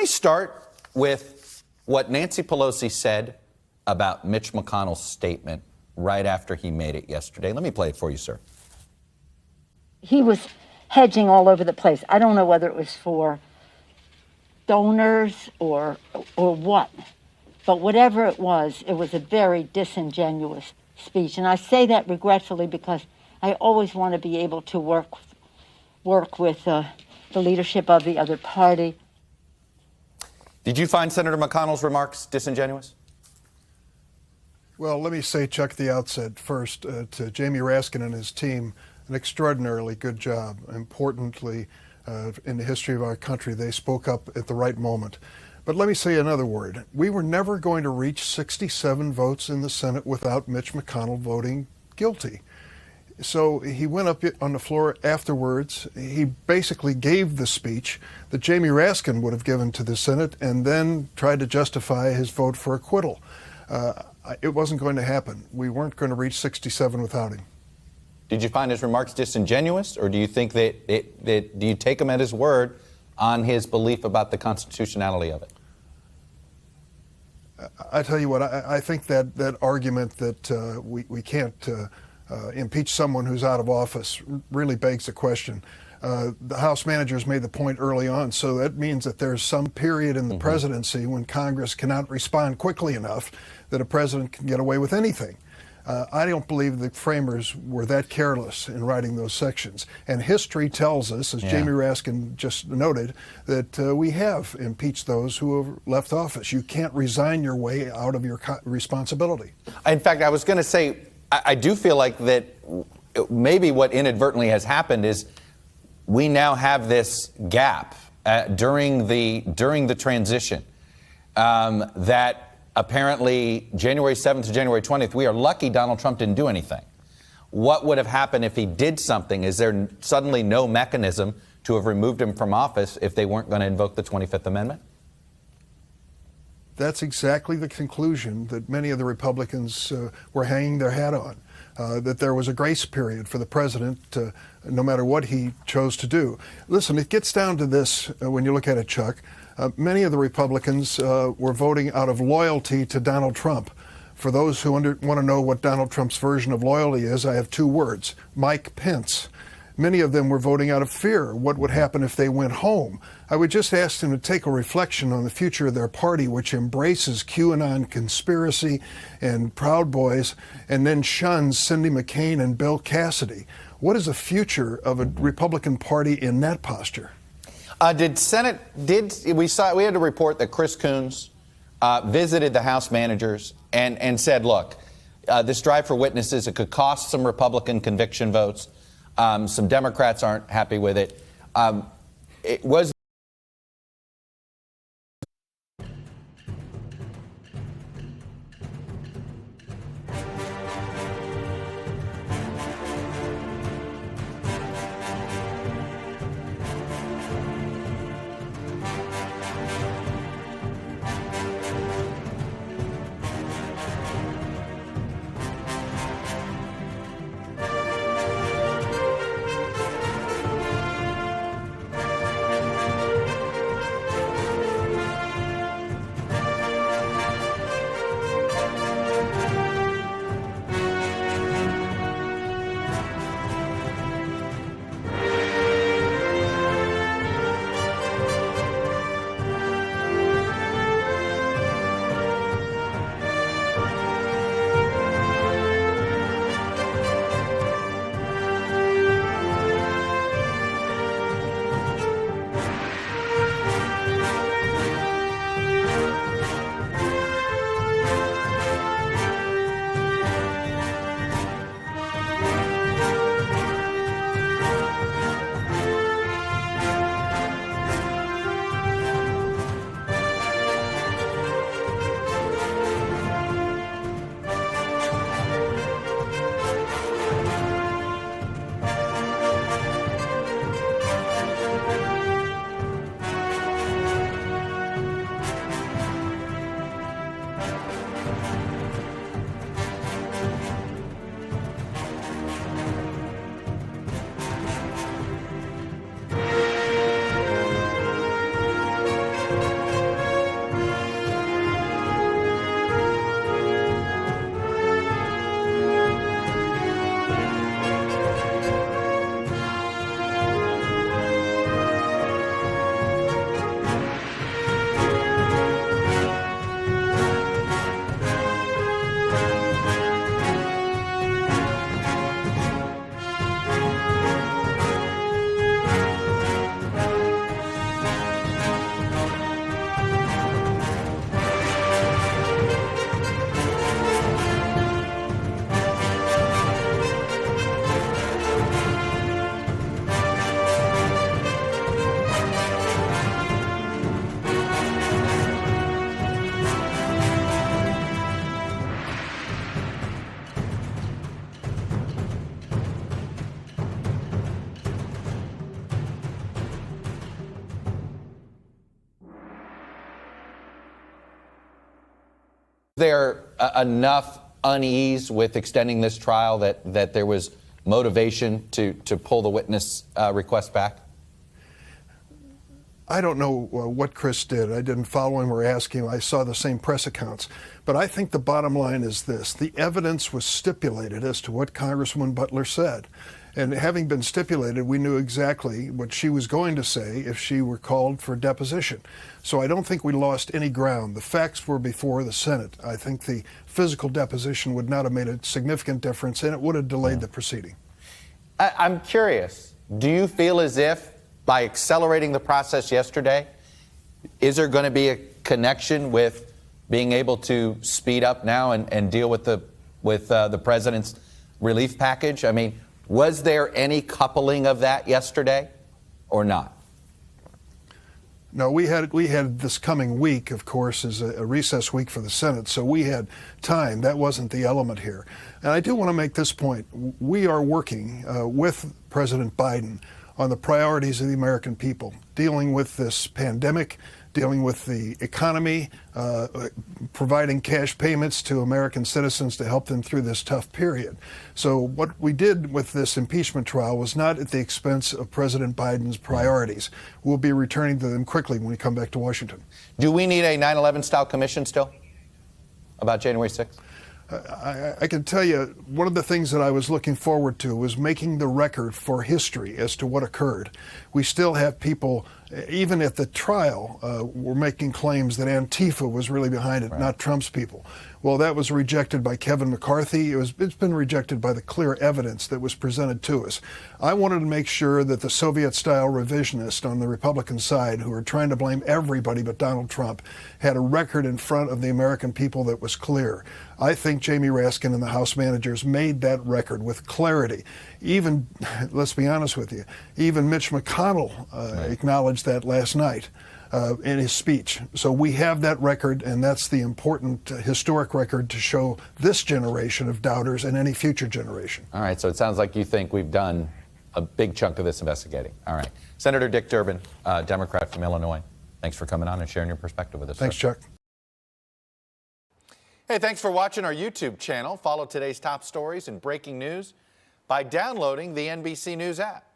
me start with what Nancy Pelosi said about Mitch McConnell's statement right after he made it yesterday. Let me play it for you, sir. He was hedging all over the place. I don't know whether it was for donors or what, but whatever it was a very disingenuous speech. And I say that regretfully because I always want to be able to work with the leadership of the other party. Did you find Senator McConnell's remarks disingenuous? Well, let me say, Chuck, at the outset first, to Jamie Raskin and his team, an extraordinarily good job. Importantly, in the history of our country, they spoke up at the right moment. But let me say another word. We were never going to reach 67 votes in the Senate without Mitch McConnell voting guilty. So he went up on the floor afterwards. He basically gave the speech that Jamie Raskin would have given to the Senate and then tried to justify his vote for acquittal. It wasn't going to happen. We weren't going to reach 67 without him. Did you find his remarks disingenuous, or do you think that do you take him at his word on his belief about the constitutionality of it? I tell you what, I think that argument that we can't impeach someone who's out of office really begs the question. The House managers made the point early on, so that means that there's some period in the presidency when Congress cannot respond quickly enough that a president can get away with anything. I don't believe the framers were that careless in writing those sections. And history tells us, as Jamie Raskin just noted, that we have impeached those who have left office. You can't resign your way out of your responsibility. In fact, I was going to say, I do feel like that maybe what inadvertently has happened is we now have this gap during the transition that apparently January 7th to January 20th, we are lucky Donald Trump didn't do anything. What would have happened if he did something? Is there suddenly no mechanism to have removed him from office if they weren't going to invoke the 25th Amendment? That's exactly the conclusion that many of the Republicans were hanging their hat on, that there was a grace period for the president no matter what he chose to do. Listen, it gets down to this when you look at it, Chuck. Many of the Republicans were voting out of loyalty to Donald Trump. For those who want to know what Donald Trump's version of loyalty is, I have two words: Mike Pence. Many of them were voting out of fear. What would happen if they went home? I would just ask them to take a reflection on the future of their party, which embraces QAnon conspiracy and Proud Boys, and then shuns Cindy McCain and Bill Cassidy. What is the future of a Republican Party in that posture? We had a report that Chris Coons visited the House managers and said, look, this drive for witnesses, it could cost some Republican conviction votes. Some Democrats aren't happy with it. It was there enough unease with extending this trial that there was motivation to pull the witness request back? I don't know what Chris did. I didn't follow him or ask him. I saw the same press accounts. But I think the bottom line is this. The evidence was stipulated as to what Congresswoman Butler said. And having been stipulated, we knew exactly what she was going to say if she were called for deposition. So I don't think we lost any ground. The facts were before the Senate. I think the physical deposition would not have made a significant difference, and it would have delayed the proceeding. I'm curious. Do you feel as if by accelerating the process yesterday, is there going to be a connection with being able to speed up now and deal with the president's relief package? I mean, was there any coupling of that yesterday or not? No, we had this coming week, of course, is a recess week for the Senate, so we had time. That wasn't the element here. And I do want to make this point. We are working with President Biden on the priorities of the American people, dealing with this pandemic, dealing with the economy, providing cash payments to American citizens to help them through this tough period. So what we did with this impeachment trial was not at the expense of President Biden's priorities. We'll be returning to them quickly when we come back to Washington. Do we need a 9/11 style commission still about January 6th? I can tell you one of the things that I was looking forward to was making the record for history as to what occurred. We still have people, even at the trial, were making claims that Antifa was really behind it, not Trump's people. Well, that was rejected by Kevin McCarthy. It's been rejected by the clear evidence that was presented to us. I wanted to make sure that the Soviet-style revisionists on the Republican side, who are trying to blame everybody but Donald Trump, had a record in front of the American people that was clear. I think Jamie Raskin and the House managers made that record with clarity. Even, let's be honest with you, even Mitch McConnell acknowledged that last night in his speech. So we have that record, and that's the important historic record to show this generation of doubters and any future generation. All right, so it sounds like you think we've done a big chunk of this investigating. All right. Senator Dick Durbin, Democrat from Illinois, thanks for coming on and sharing your perspective with us. Thanks, sir. Chuck. Hey, thanks for watching our YouTube channel. Follow today's top stories and breaking news by downloading the NBC News app.